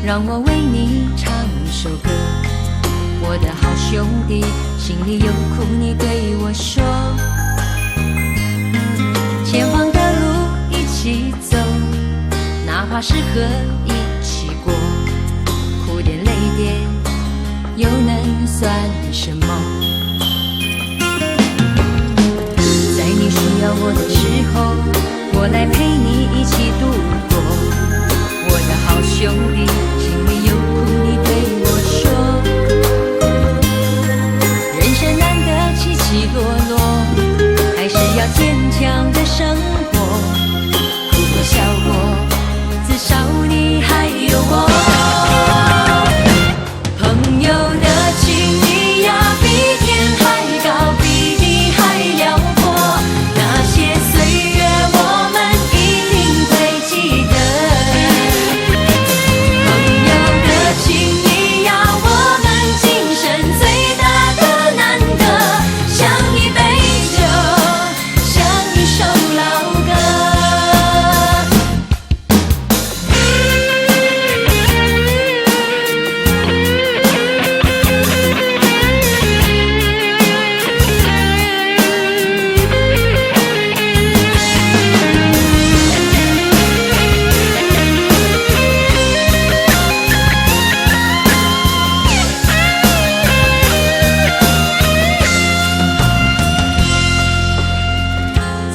让我为你唱首歌。我的好兄弟，心里有苦你对我说，前方的路一起走，哪怕是河一起过，苦点累点又能算什么？在你需要我的时候，我来陪你一起度过。我的好兄弟，心里有苦你对我说，人生难得起起落落，还是要坚强的生活，哭过笑过，至少你还有我。朋友的情谊呀，比天还高，比地还辽阔，那些岁月我们一定会记得。朋友的情谊呀，我们今生最大的难得，像一杯酒，像一首老歌。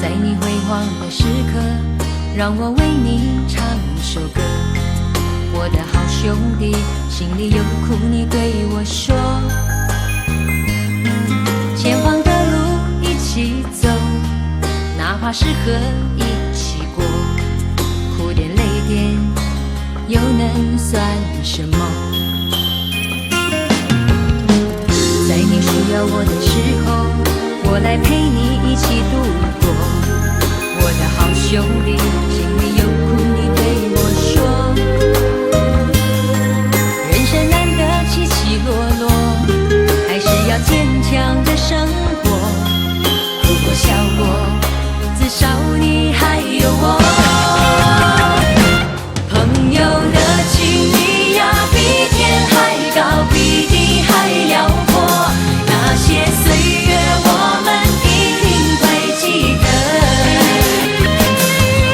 在你辉煌的时刻，让我为你唱首歌。我的好兄弟，心里有苦你对我说，前方的路一起走，哪怕是河一起过，苦点累点又能算什么？在你需要我的时候，我来陪你一起度过。我的好兄弟，心里有苦你对我说，人生难得起起落落，还是要坚强的生活，哭过笑过，至少你还有我。朋友的情谊呀，比天还高，比地还辽阔，那些岁月我们一定会记得。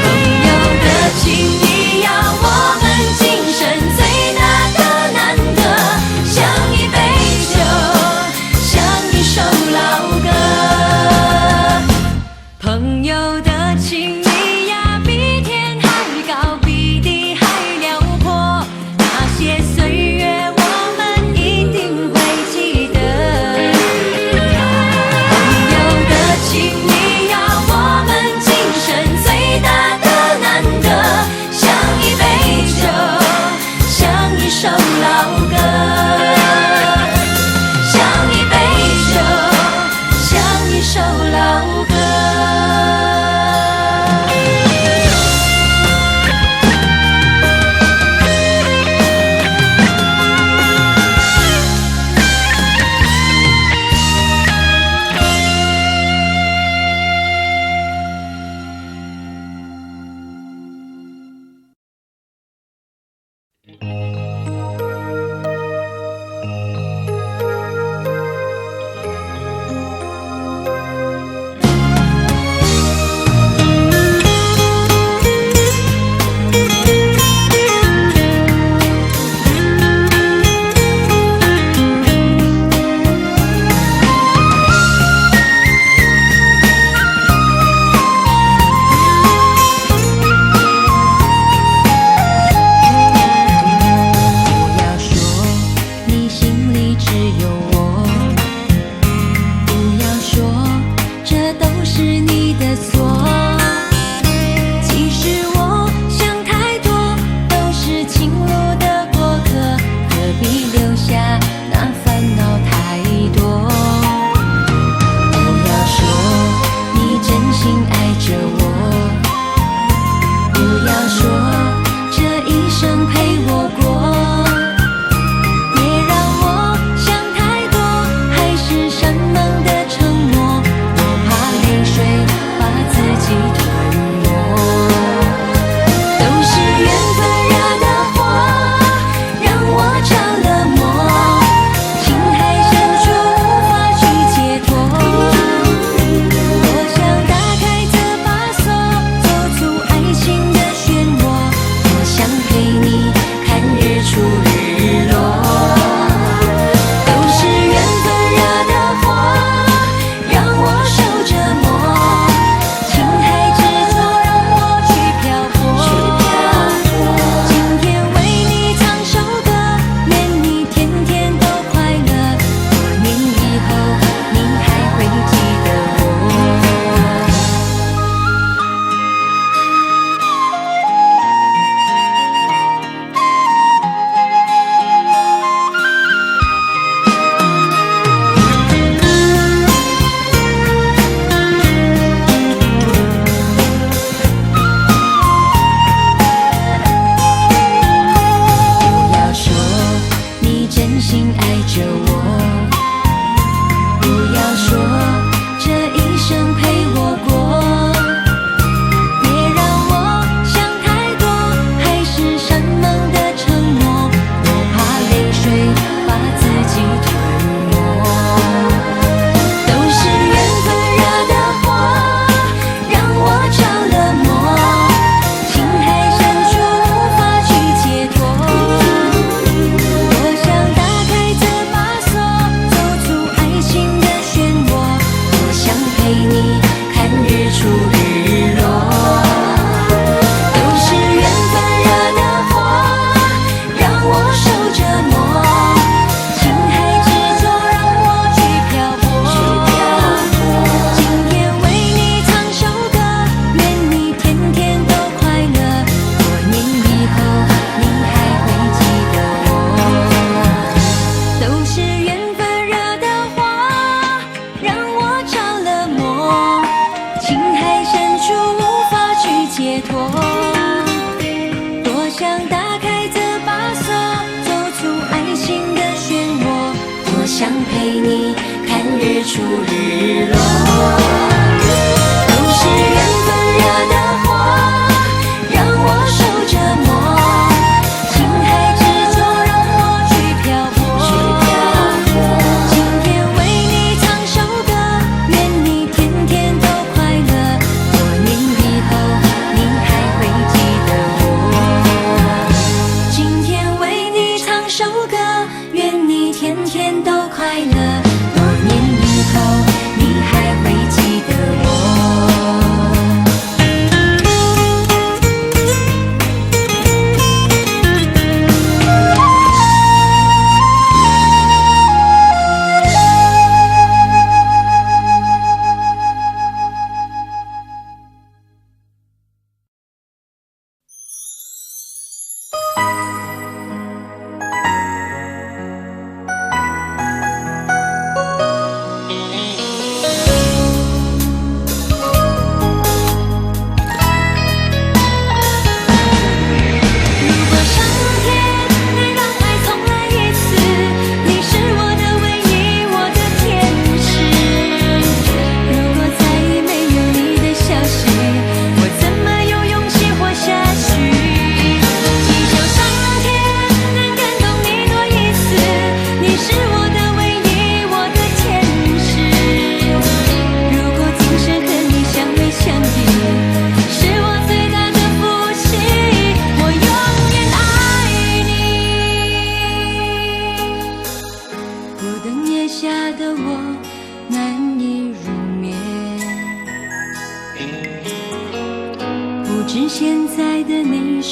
朋友的情谊呀，我们今生最大的难得，像一杯酒，像一首老歌。朋友的情谊呀，比天还高，比地还辽阔，那些岁月我们一定会记得。朋友的情谊呀，我们今生最大的难得，像一杯酒，像一首老歌，像一杯酒，像一首老歌。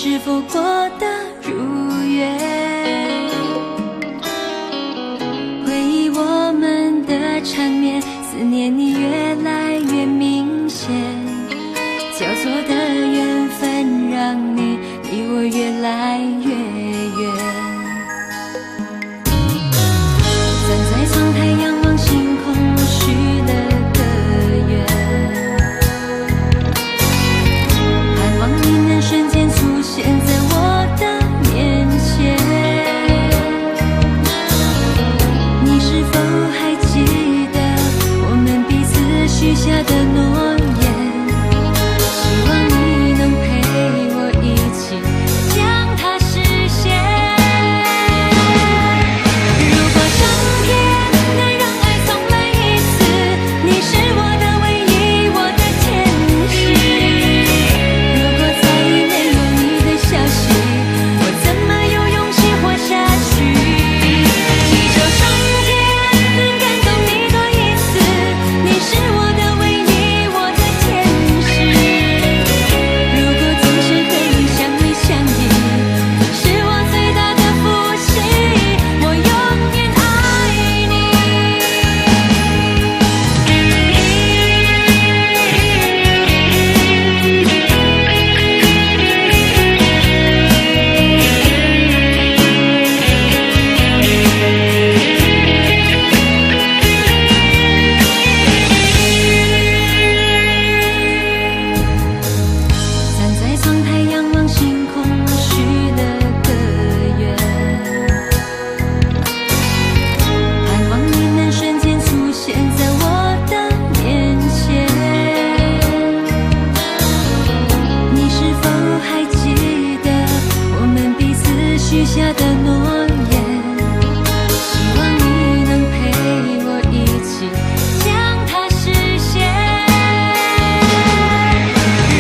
是否过得如愿？回忆我们的缠绵，思念你越来越明显，交错的缘分让你离我越来越远。站在窗台仰望星空，我许了个愿，盼望你能瞬间出现在我的面前。你是否还记得我们彼此许下的诺言？希望你能陪我一起将它实现。如果上天能让爱重来一次，你是我的唯一，我的天使。如果再也没有你的消息，我怎么有勇气活下去？祈求上天能感动你多一次，你是我的唯一，我的天使。如果总是和你相偎相依，是我最大的福气，我永远爱你。站在窗台仰望星空，我许了个愿，盼望你能瞬间出现在我的面前。你是否还记得我们彼此许下的诺言？希望你能陪我一起将它实现。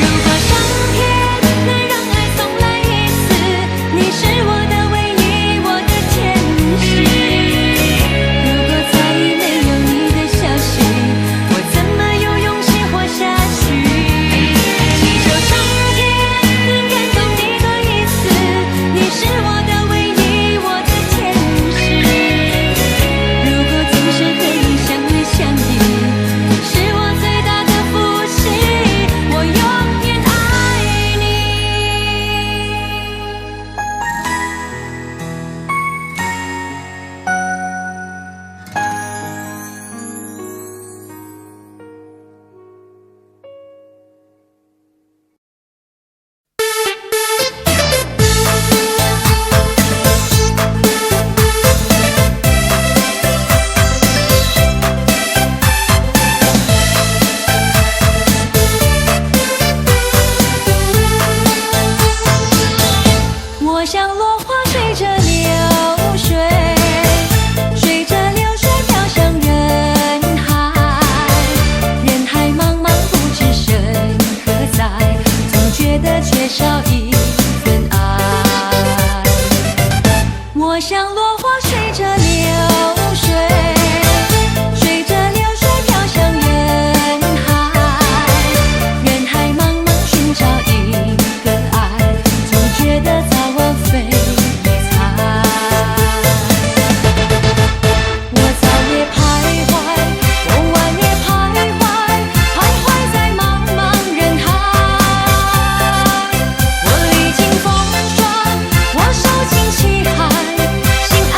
如果上天能让爱重来一次，你是我的唯一，我的天使。如果再也没有你的消息，我怎么有勇气活下去？祈求上天能感动你多一次，你是我的唯一，我的天使。如果总是和你相偎相依，是我最大的福气，我永远爱你。我像落花随着流水，随着流水飘向人海，人海茫茫不知身何在，总觉得缺少一份爱。我像落花随着流水，随着流水飘向人海，人海茫茫寻找一个爱，总觉得早晚非一猜。我早夜徘徊，我晚夜徘徊，徘徊在茫茫人海。我历经风霜，我受尽凄寒，心爱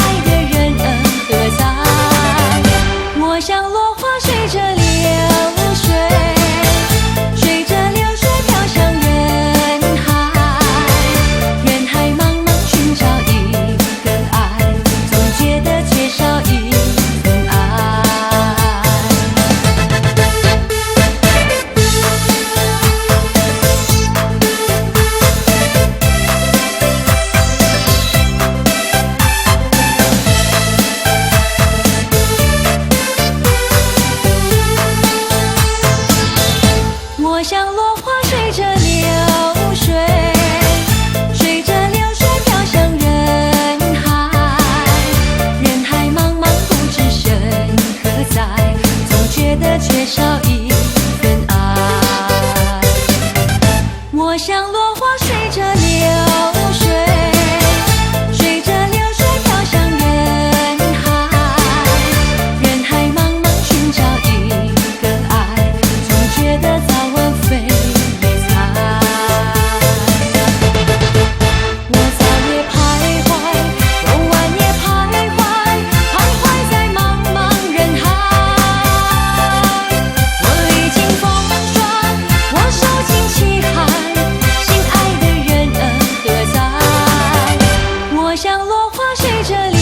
随着流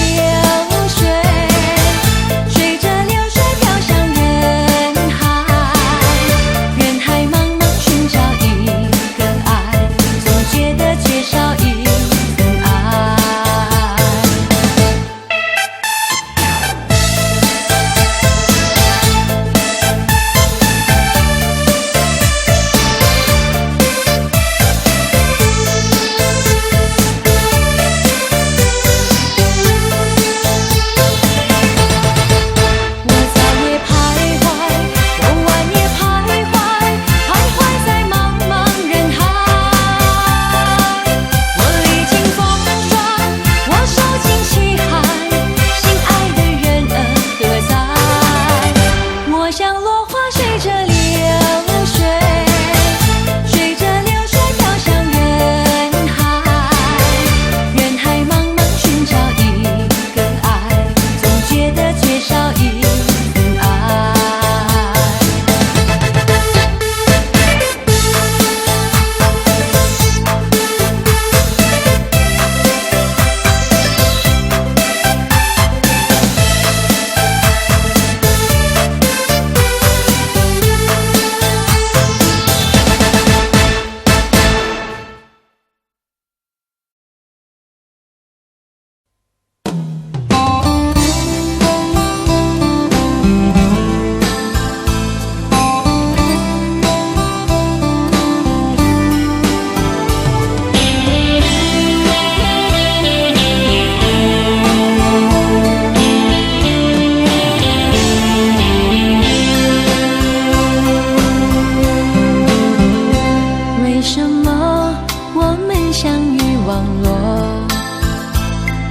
水，随着流水飘向人海，人海茫茫寻找一个爱，总觉得缺少一份爱。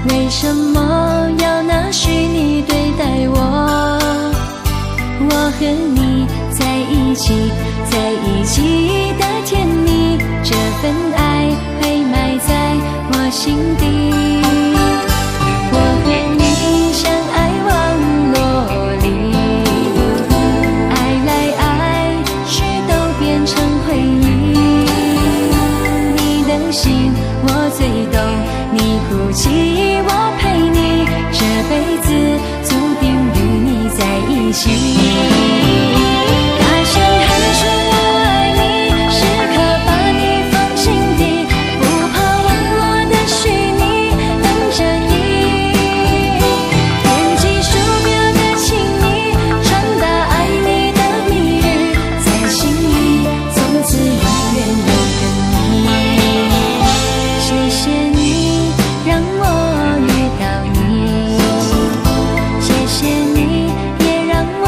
为什么要拿虚拟对待我？我和你在一起，在一起的甜蜜，这份爱会埋在我心底。我和你相爱网络里，爱来爱去都变成回忆。你的心我最懂，你哭泣我陪你，这辈子注定与你在一起。大声喊出我爱你，时刻把你放心底，不怕网络的虚拟，等着你。点击鼠标的亲昵，传达爱你的蜜语，在心里从此永远有个你。谢谢你让我遇到你，谢谢你也让我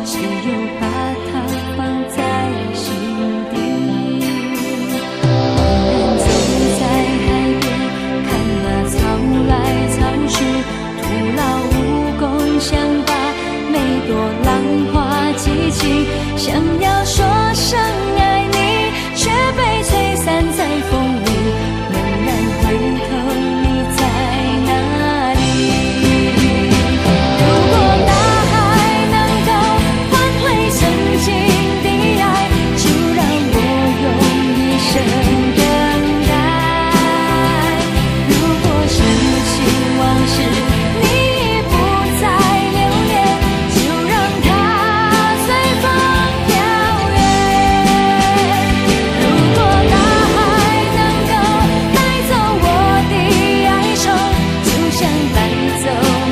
只有把它放在心底。茫然走在海边，看那草来草去，徒劳无功，想把每朵浪花记起，想要说声爱你，却被吹散在风里。猛然回头，你在哪里？如果大海能够换回曾经的爱，就让我用一生等待。如果深情往事你已不再留恋，就让它随风飘远。如果大海能够带走我的哀愁，就像带走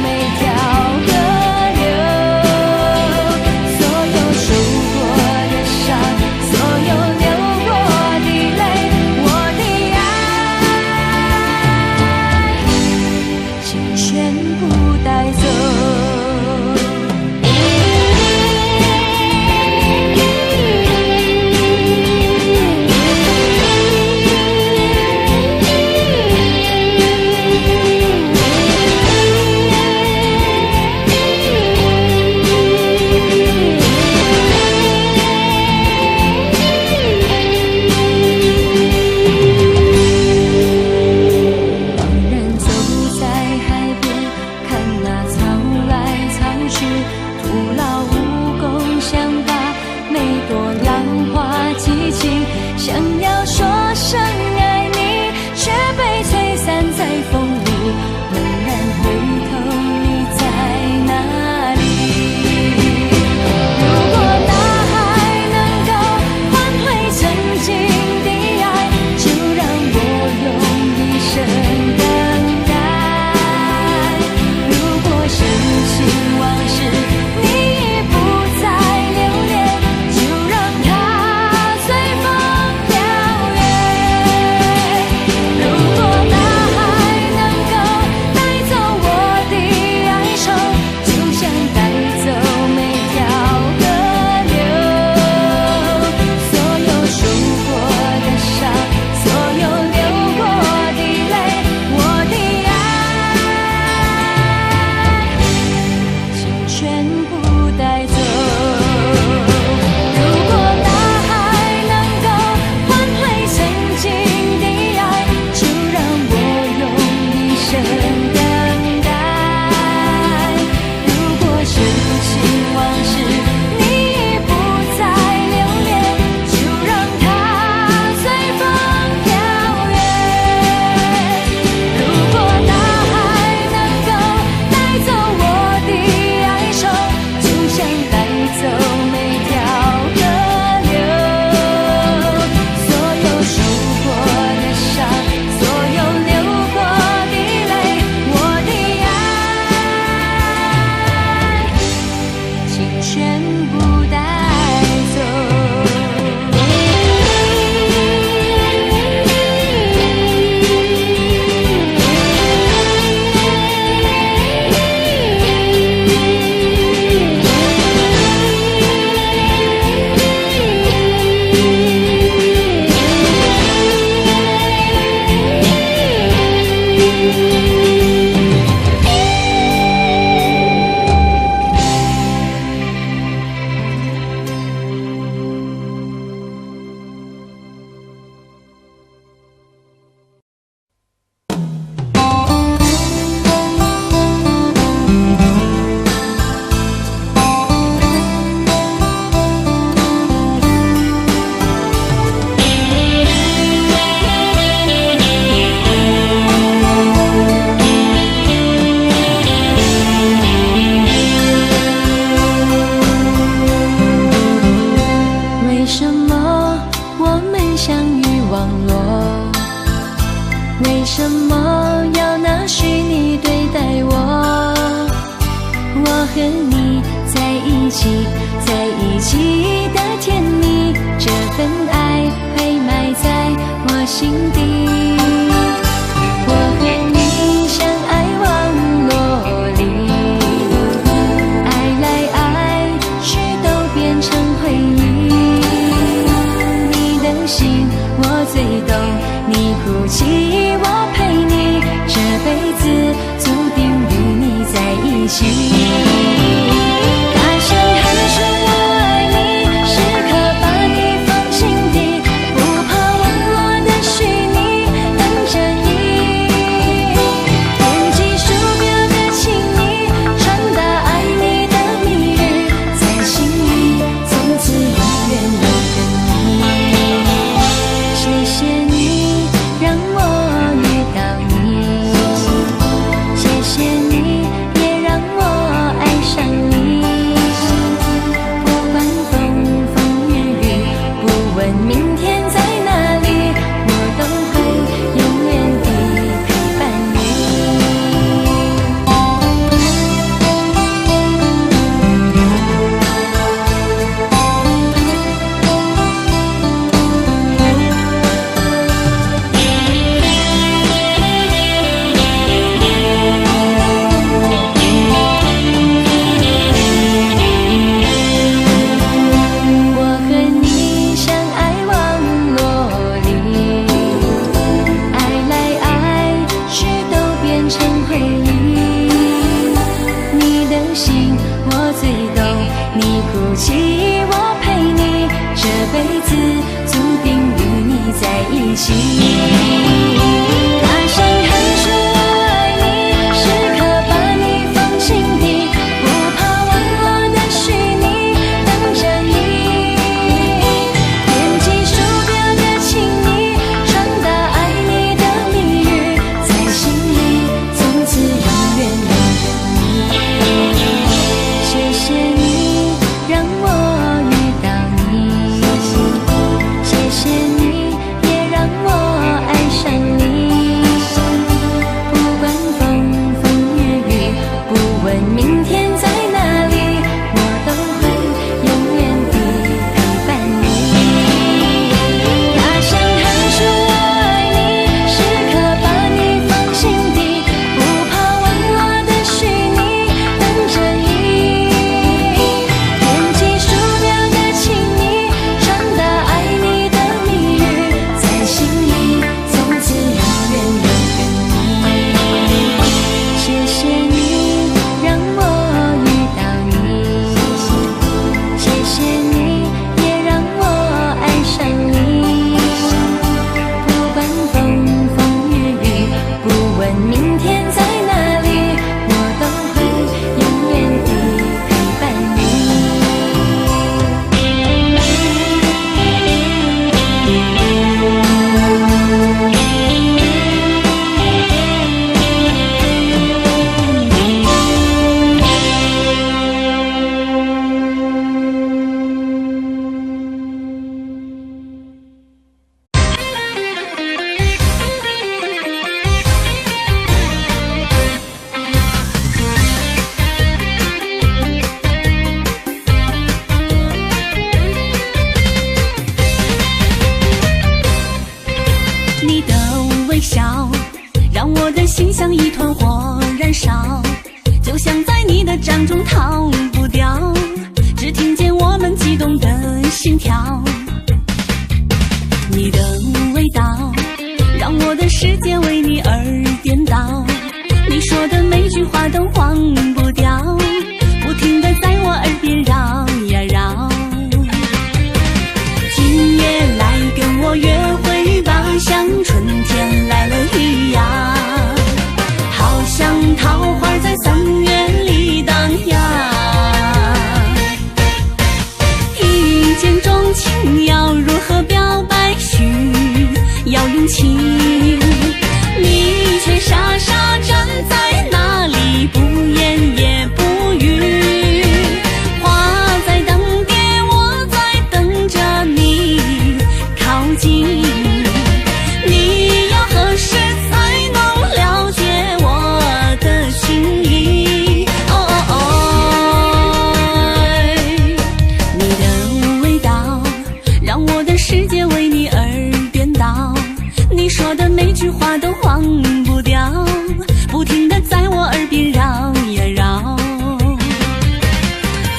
每条河流，所有受过的伤，所有流过的泪，我的爱，请全部带走。茫然走在海边，看那草来草去，徒劳无功，想把每朵浪花记起，想要说声爱你，却被吹散在风里。猛然回头，你在哪里？如果大海能够换回曾经的爱，就让我用一生等待。如果深情往事你已不再留恋，就让它随风飘远。如果大海能够带走我的哀愁，就像带走每条河流，所有受过的伤，所有流过的泪，我的爱，请全部带走。如果大海能够换回曾经的爱，就让我用一生等待。如果深情往事你已不再留恋，就让它随风飘远。如果大海能够带走我的哀愁，就像带走每条河流，所有受过的伤，所有流过的泪，我的爱，请全部带走。心。大声喊出我爱你，时刻把你放心底，不怕网络的虚拟，等着你。点击鼠标的请你，传达爱你的蜜语，在心里从此永远永远你。谢谢你让我遇到你，谢谢你也让我爱上你。不管风风雨雨，不问明天在哪里，我都会永远地陪伴你。大声喊出我爱你，时刻把你放心底，不怕网络的虚拟，等着你。点击鼠标的请你，传达爱你的蜜语，在心里从此永远永远你。谢谢你让我遇到你，谢谢你也让我爱上你。不管风风雨雨，不问明天在哪里，我都会永远地陪伴你。你的微笑让我的心像一团火燃烧，就像在你的掌中逃不掉，只听见我们激动的心跳。你的味道让我的世界为你而颠倒，你说的每句话都忘不掉，不停地在我耳边绕呀绕。今夜来跟我约会吧，像春天来了一样，好像桃花在3月里荡漾。一见钟情要如何表白，需要勇气，你却傻傻站在那里，不言也不语。花在等蝶，我在等着你靠近，你要何时才能了解我的心意？你的味道让我的世界为你而颠倒，你说的每句话都忘不掉，不停地在我耳边绕呀绕。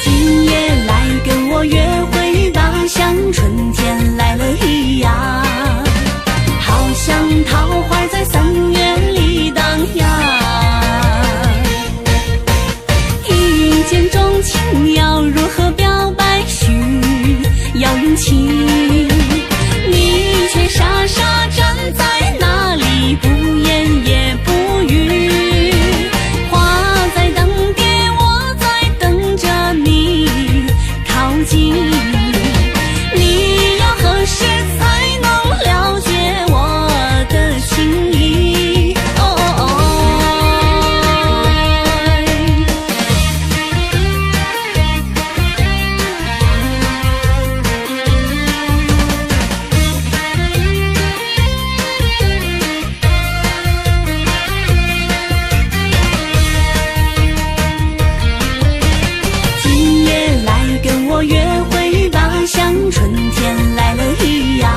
今夜来跟我约会吧，像春天来了一样，好像桃花在3月里荡漾。一见钟情要如何表白，需要勇气，你却傻傻站在那里，不言也不语。花在等蝶，我在等着你靠近，你要何时才能了解我的心意？今夜来跟我约会吧，像春天来了一样，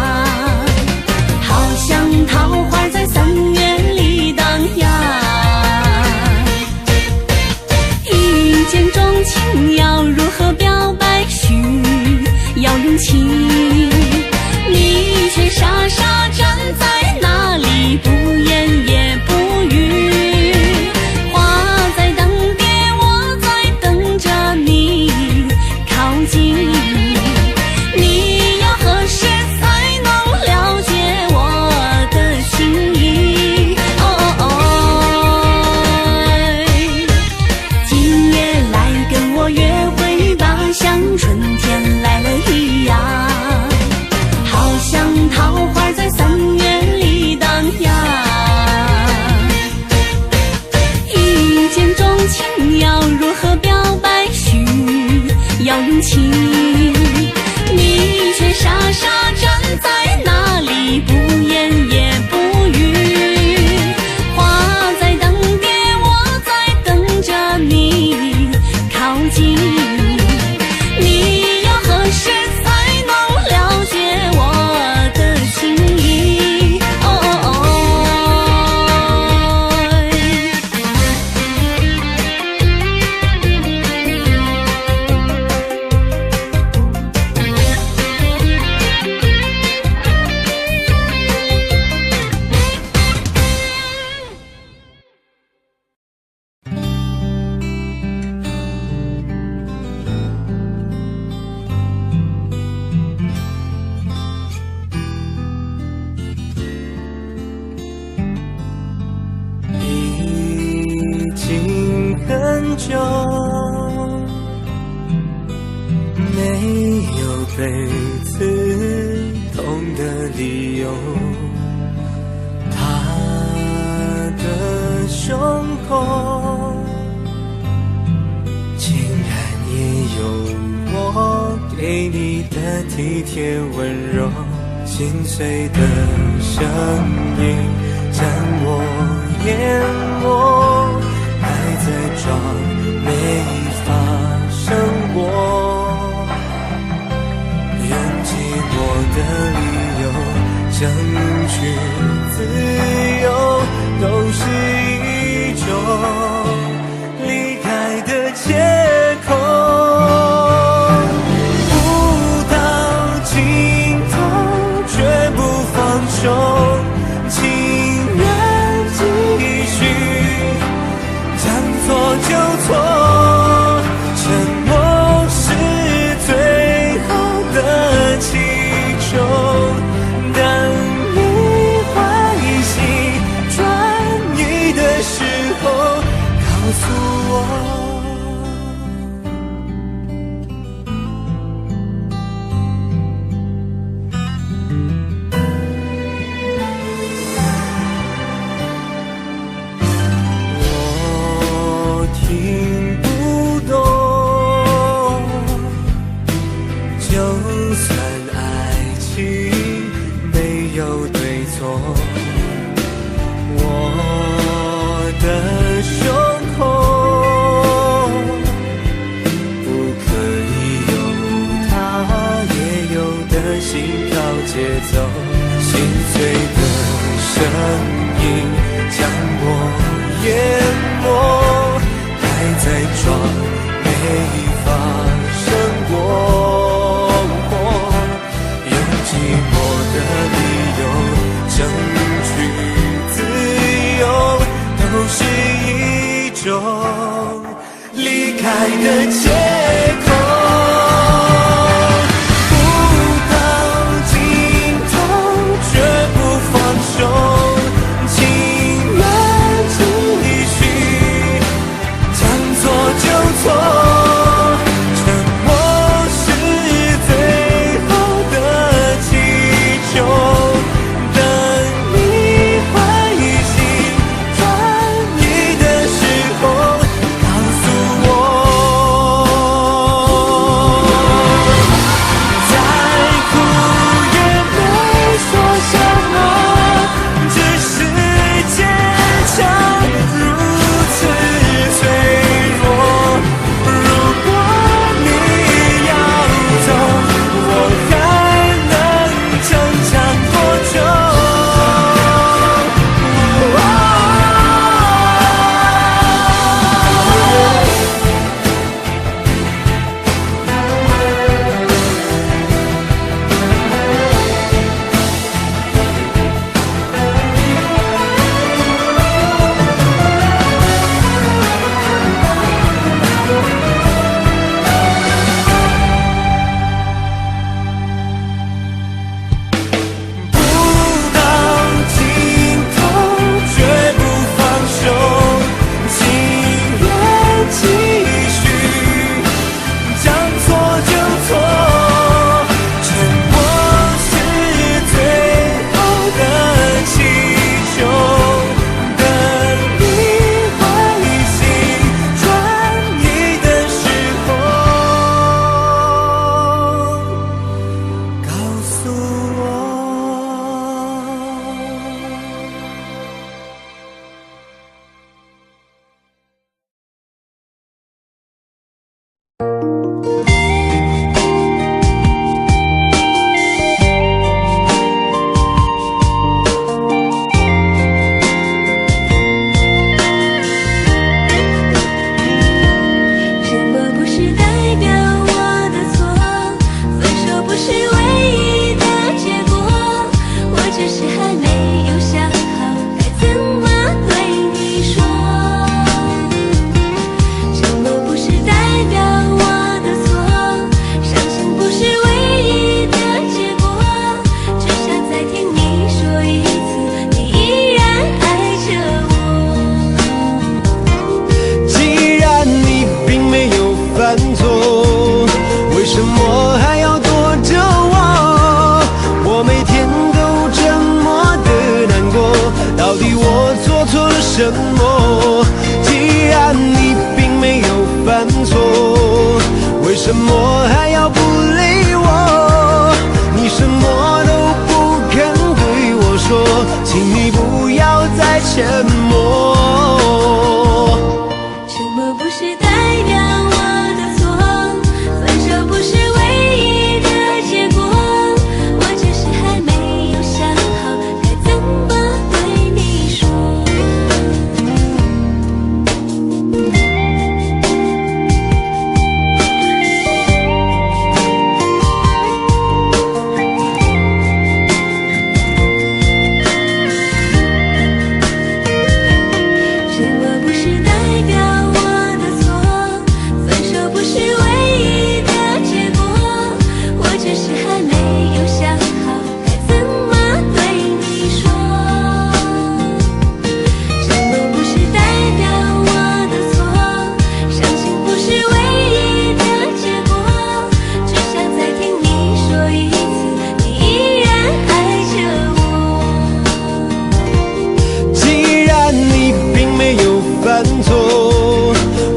好像桃花在3月里荡漾。一见钟情要如何表白，需要勇气，你却傻傻站在那里，不言也不语。花在等蝶，我在等着你靠近，你要何时才能了解我你却傻傻站在那里，不言也不语。花在等蝶，我在等着你靠近。你要何时才能了解我的心意？已经很久没有被刺痛的理由，他的胸口竟然也有我给你的体贴温柔，心碎的声音将我淹没，还在装没发生过。用寂寞的理由争取自由，都是一种离开的借口。不到尽头绝不放手，情愿继续将错就错，沉默是最后的祈求。当你欢喜转移的时候，告诉我听不懂，就算爱情没有对错，我的胸口不可以有他也有的心跳节奏，心碎的声音将我淹没，还在装没发生过。用寂寞的理由争取自由，都是一种离开的借口。不到尽头什么还要不理我？你什么都不肯对我说，请你不要再沉默。沉默不是代表我的错，分手不是唯一的结果，我只是还没有想好该怎么对你说。沉默不是代表我的错，分手不是唯一的结果，我只是还没有想好该怎么对你说。沉默不是代表我的错，伤心不是唯一的结果，只想再听你说一次，你依然爱着我。既然你并没有犯错，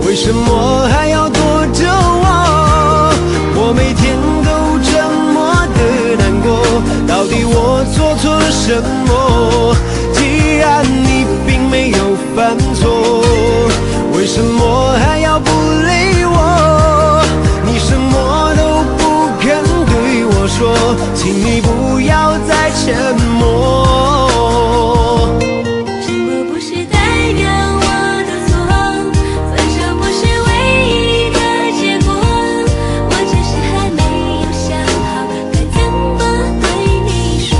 为什么还要躲着我？我每天都这么的难过，到底我做错了什么？既然你并没有犯错，为什么还要不理我？你什么都不肯对我说，请你不要再沉默。沉默不是代表我的错，分手不是唯一的结果，我只是还没有想好该怎么对你说。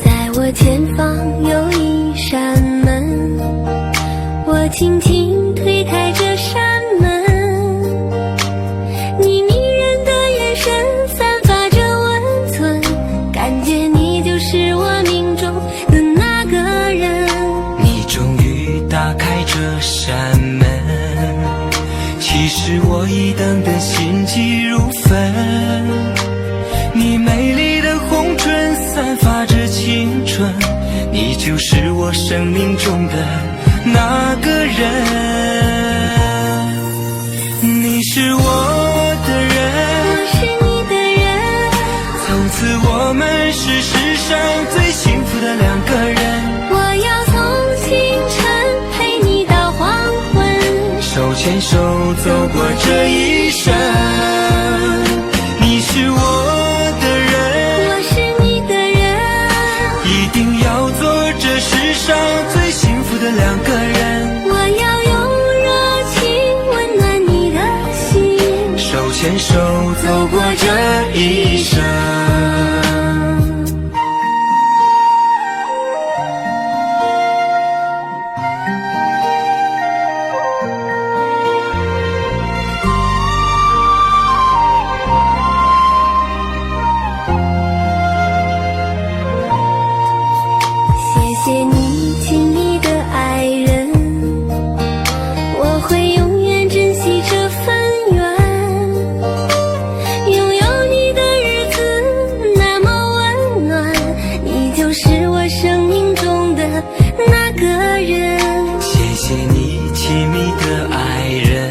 在我前方有一扇门，我轻轻推开这扇门，你迷人的眼神散发着温存，感觉你就是我命中的那个人。你终于打开这扇门，其实我已等得心急如焚。你美丽的红唇散发着青春，你就是我生命中的那个人。你是我的人，我是你的人，从此我们是世上最幸福的两个人。我要从清晨陪你到黄昏，手牵手走过这一生。你是我的人，我是你的人，一定要做这世上最幸福的两个人。我要用热情温暖你的心，手牵手走过这一生。谢谢你，亲密的爱人，我会永远珍惜这份缘。拥有你的日子那么温暖，你就是我生命中的那个人。谢谢你，亲密的爱人，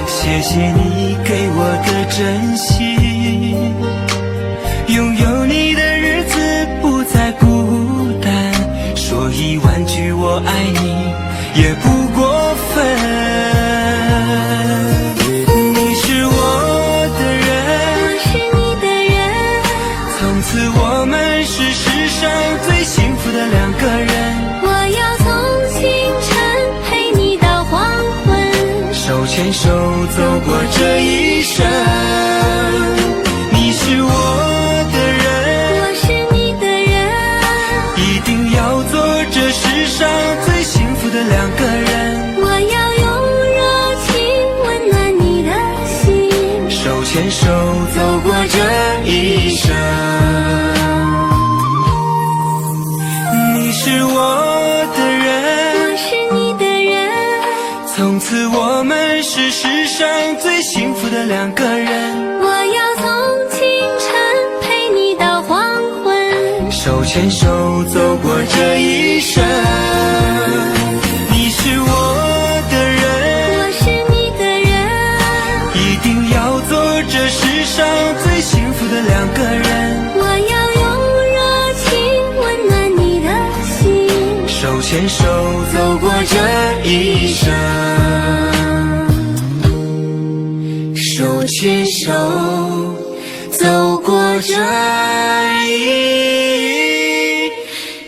谢谢你给我的珍惜。拥有你的日子不再孤单，说一万句我爱你也不过分。你是我的人，我是你的人，从此我们是世上最幸福的两个人。我要从清晨牵手走过这一生。你是我的人，我是你的人，一定要做这世上最幸福的两个人。我要用热情温暖你的心，手牵手走过这一生。你是我的人，我是你的人，从此我们是世上最幸福的两个人。我要从清晨陪你到黄昏，手牵手走过这一生。你是我的人，我是你的人，一定要做这世上最幸福的两个人。我要用热情温暖你的心，手牵手走过这一生，手牵手走过这一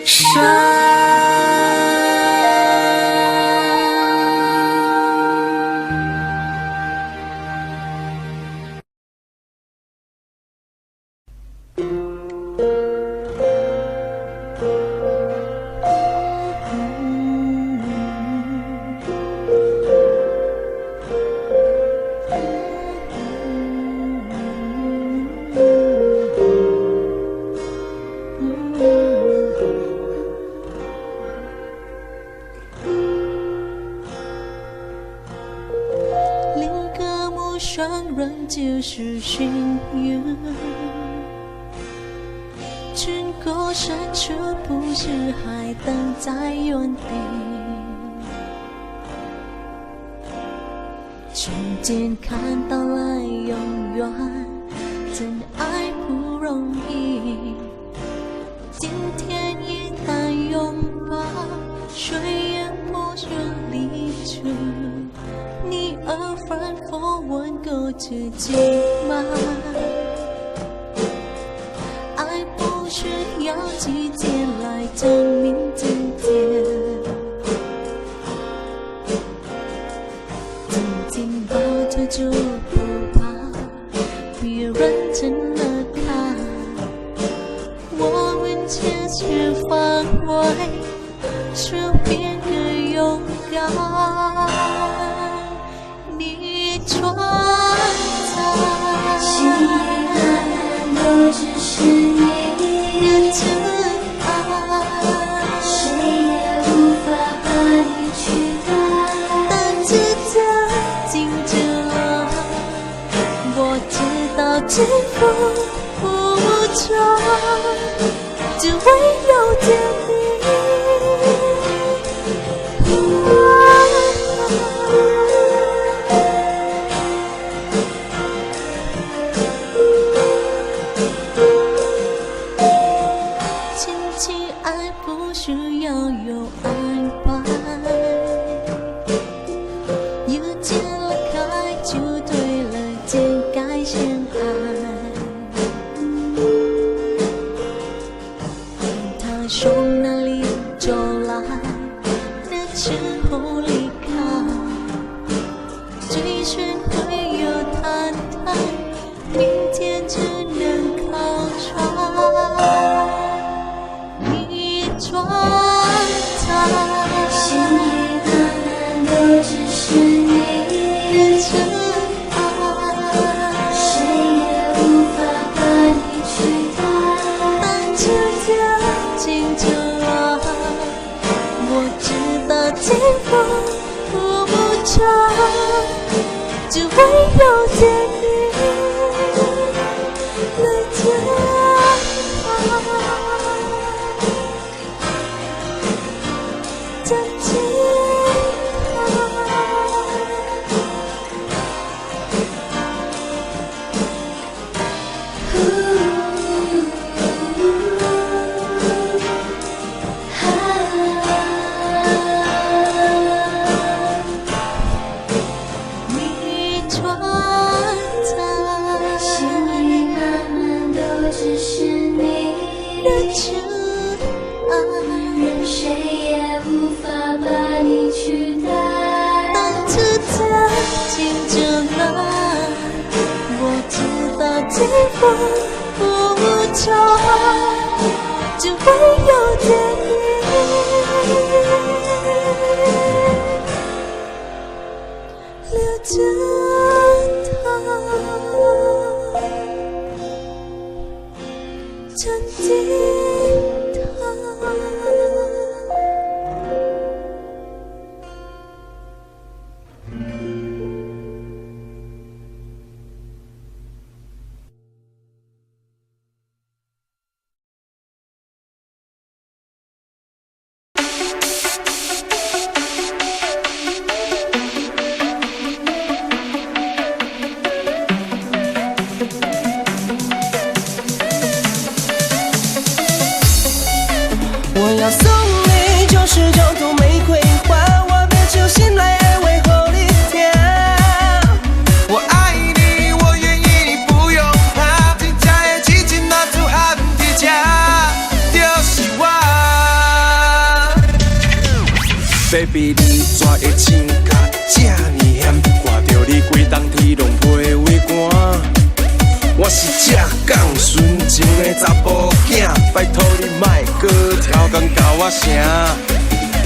生。双人就是幸运，经过深处不是还等在原地，瞬间看到了永远，真爱不容易，今天一旦拥抱，谁也不愿离去，你而反复问过自己吗？爱不需要季节来证明今天，紧紧抱着就不怕别人怎么看，我们坚持防卫，却变得勇敢。你穿在心里暖暖都只是你的真爱，谁也无法把你取代。但是这静止了，我知道幸福不长，只为有着你。爱不需要有安排，遇见了开就对了，解该先爱。他从哪里走来的时候离开，最先会有谈谈，明天只能靠船。穿在心里暖暖都只是你的真爱，谁也无法把你取代。当时间静止了，我知道幸福不长，只为有着你的真爱。你穿心就来，我知道天荒不潮，就会有天留着它，沉淀它。我要送你99朵玫瑰花，我别求心来安慰后你听。我爱你，我愿意，你不用怕，真正的痴情男子汉伫这，就是我。Baby， 你怎会穿甲这呢险？看着你规冬天拢袂畏寒。我是这港纯情的查甫囝，拜托你莫搁挑工交我声。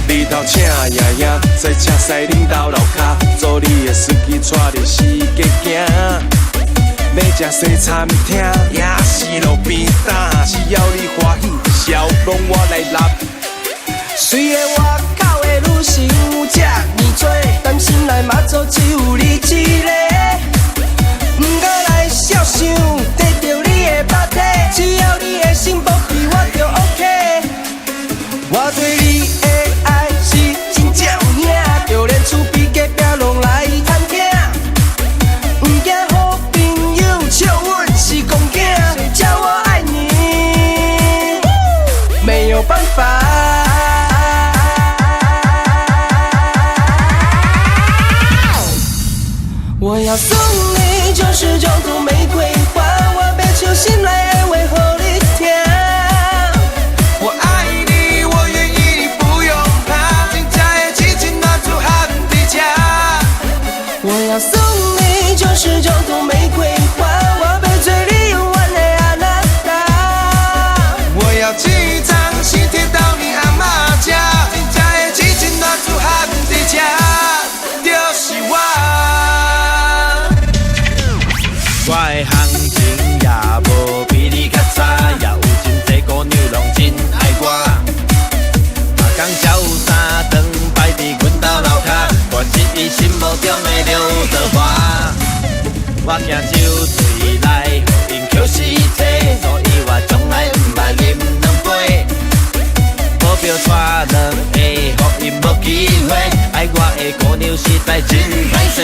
日头请爷爷，再车驶恁兜楼骹，做你的司机带着四界行。要食西餐厅，也是路边摊，只要你欢喜，笑容我来揽。虽然外口的女性有这呢多，但心内嘛做只有你一个。不敢来想想，得到你的肉体，只要你的心保庇我就 OK。我对你的爱是真正有影，就连厝边隔壁拢来探听。不惊好朋友笑阮是公囝，叫我爱你，没有办法。我要送你99朵玫瑰花，我别求心来安慰后你听。我爱你，我愿意，你不用怕，真正的痴情男子汉伫这。我要送你99朵玫瑰花，我别做你永远的阿娜达。我要寄张喜帖到你阿妈家，真正的痴情男子汉伫这，就是我。我的行情也无比你较差，也有真济姑娘拢真爱我。大工才有3顿摆伫阮兜楼骹，我是伊心目中的刘德华。我惊酒醉来，互因捡死体，所以我从来毋捌啉2杯。保镖带2个，互因无机会。爱我的姑娘实在真歹势。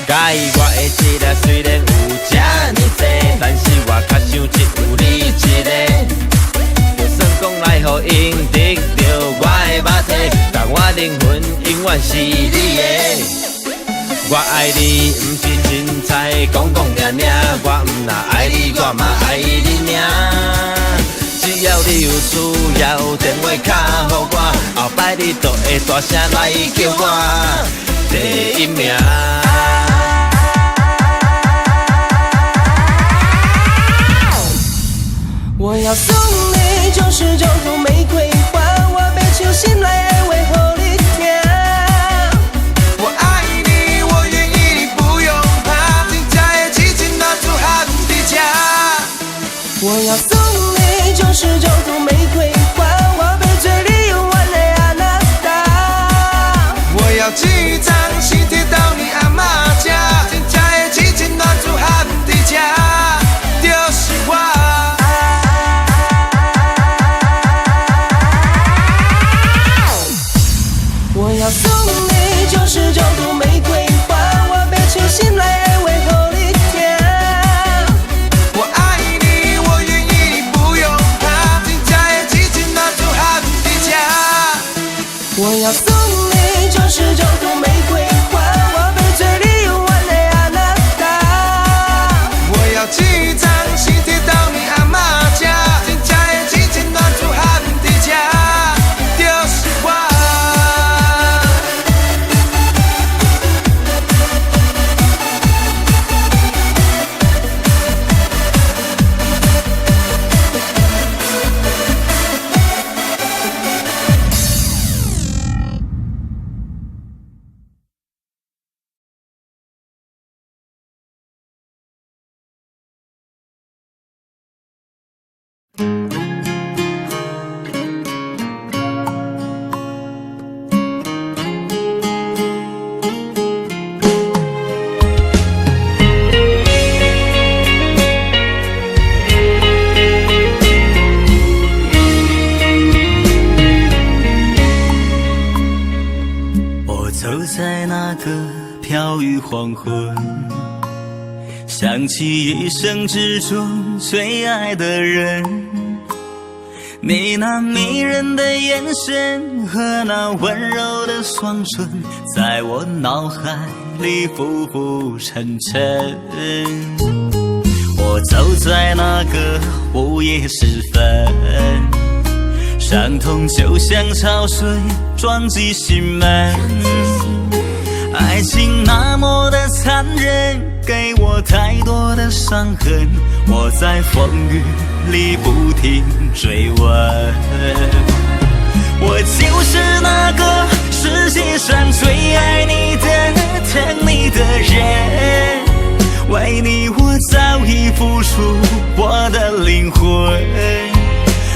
介意我的质量虽然有这呢多，但是我较想只有你一个。就算讲来互因得到我的肉体，但我灵魂永远是你的。我爱你，不是真在讲念念，我不若爱你，我嘛爱你尔。只要你有需要，电话卡予我，后摆你就会大声来叫我第一名。我要送你99朵玫瑰花，我别求心来安慰后你听。我爱你，我愿意，你不用怕，真正的痴情男子汉伫这。我要送你99朵玫瑰花，我别做你永远的阿娜达。我要寄张喜帖到你阿妈家，真正的痴情男子汉伫这，就是我。那个飘雨黄昏，想起一生之中最爱的人，你那迷人的眼神和那温柔的双唇，在我脑海里浮浮沉沉。我走在那个午夜时分，伤痛就像潮水撞击心门，爱情那么的残忍，给我太多的伤痕，我在风雨里不停追问。我就是那个世界上最爱你的、疼你的人，为你我早已付出我的灵魂，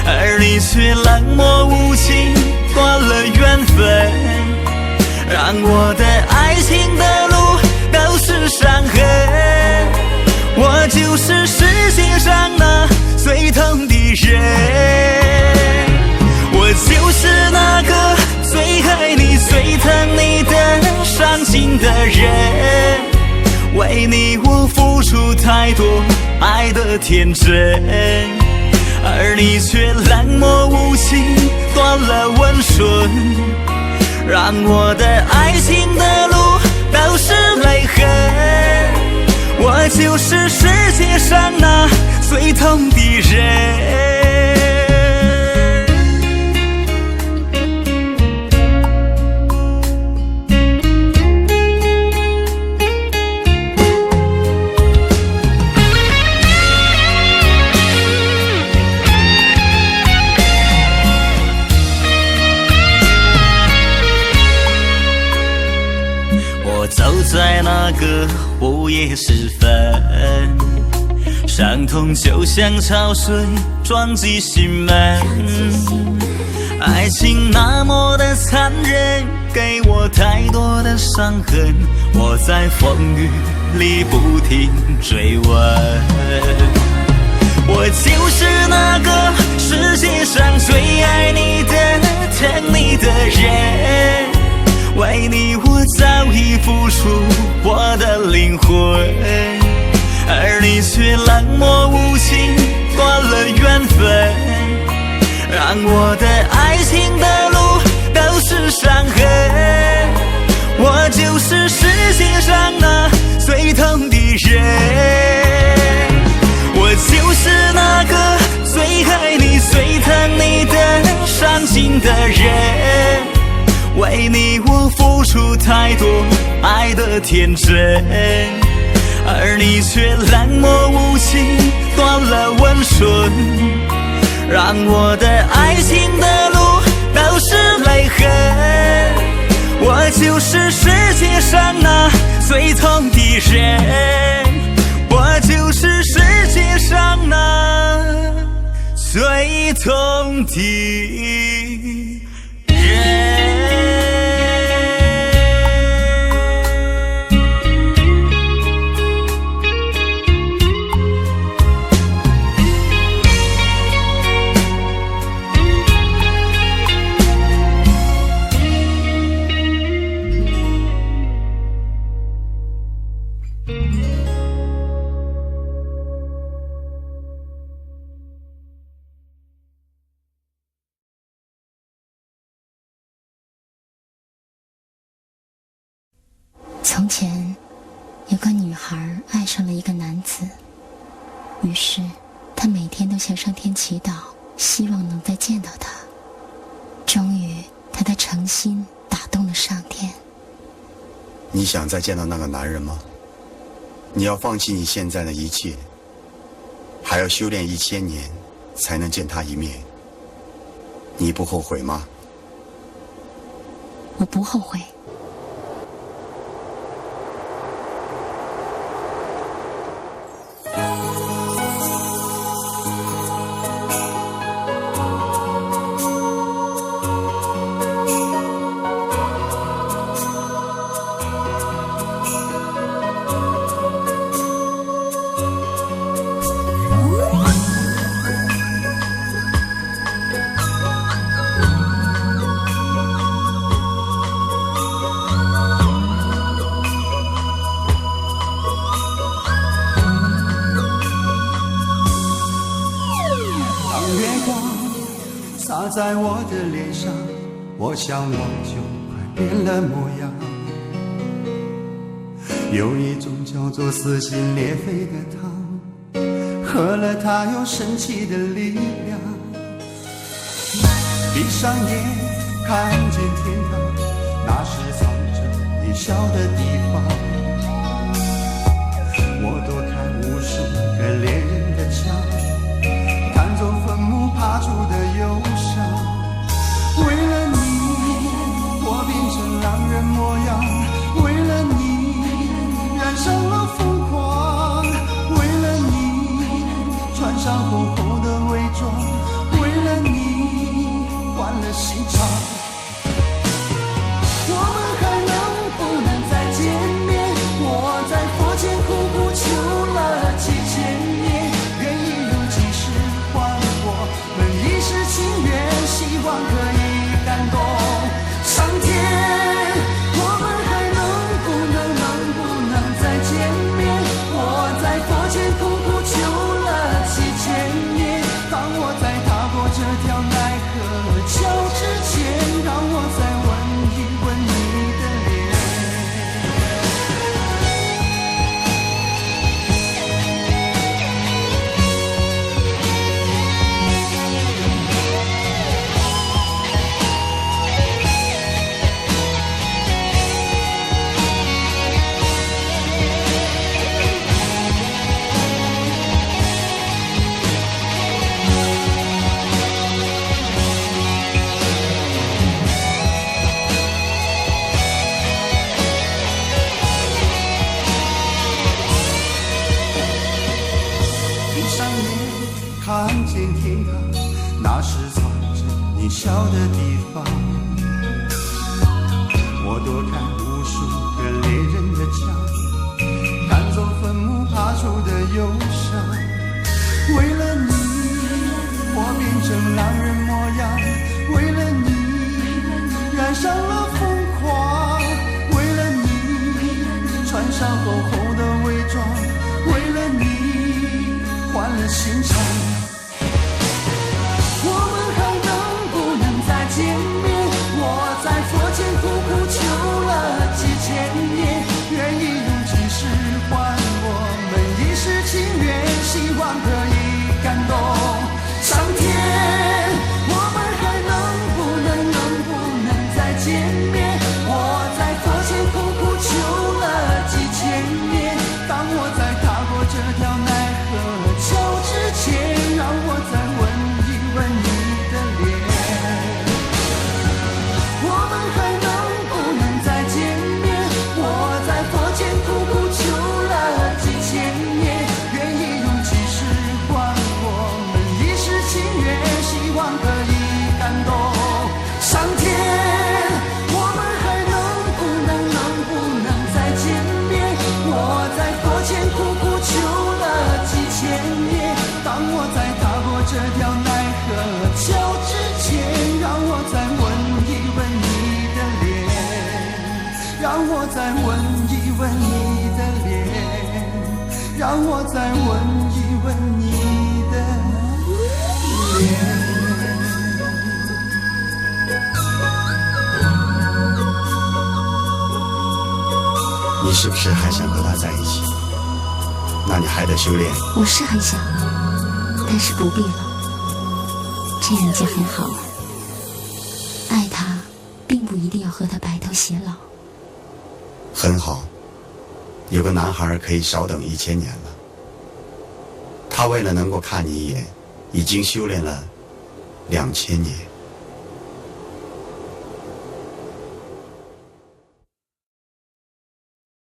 而你却冷漠无情，断了缘分，让我的爱情的路都是伤痕。我就是世界上那最痛的人，我就是那个最爱你、最疼你的伤心的人，为你我付出太多爱的天真，而你却冷漠无情，断了温顺，让我的爱情的路都是泪痕。我就是世界上那最痛的人。走在那个午夜时分，伤痛就像潮水撞击心门，爱情那么的残忍，给我太多的伤痕，我在风雨里不停追问。我就是那个世界上最爱你的、疼你的人，为你我早已付出我的灵魂，而你却冷漠无情，断了缘分，让我的爱情的路都是伤痕。我就是世界上那最痛的人，我就是那个最爱你、最疼你的伤心的人，为你我付出太多爱的天真，而你却冷漠无情，断了温顺，让我的爱情的路都是泪痕。我就是世界上那最痛的人，我就是世界上那最痛的人。从前有个女孩爱上了一个男子，于是她每天都向上天祈祷，希望能再见到他。终于她的诚心打动了上天。你想再见到那个男人吗？你要放弃你现在的一切，还要修炼1000年才能见他一面，你不后悔吗？我不后悔。在我的脸上，我想我就快变了模样。有一种叫做撕心裂肺的汤，喝了它有神奇的力量。闭上眼看见天堂，那是藏着你笑的地方。我躲开无数个恋人的墙，看走坟墓爬出的忧伤。为了你，我变成狼人模样；为了你，染上了疯狂；为了你，穿上厚厚的伪装；为了你，换了心肠。我们还能不能再见面？我在佛前苦苦求了几千年，愿意用几世还我们一世情缘，希望可以感动上天。我们还能不能再见面？我在佛前苦苦求了几千年，当我在踏过这条奈何桥之前，让我再吻一吻你的脸。闭上眼看见天堂，那是藏着你笑的地方。我躲开无数个猎人的枪，赶走坟墓爬出的忧伤。为了你，我变成狼人模样；为了你，染上了疯狂；为了你，穿上厚厚的伪装；为了你，换了心肠。我们还能不能再见面？我在佛前苦苦求了几千年，愿意用几世还我们一世情缘，希望可以感动上天。我们还能不能再见面？我在佛前苦苦求了几千年，当我在踏过这条奈何桥之前，让我再吻一吻你的脸。我们还能不能再见面？我在佛前苦苦求了几千年，愿意用几世还我们一世情缘，希望可以感动上天。我们还能不能再见面？我在佛前苦苦求了几千年，当我在踏过这条奈何桥之前，让我再吻一吻你的脸，让我再吻一吻你的脸，让我再吻一吻你的脸。你是不是还想和他在一起？那你还得修炼。我是很想，但是不必了，这样已经很好了。爱他，并不一定要和他白头偕老。很好，有个男孩可以少等1000年了。他为了能够看你一眼，已经修炼了2000年。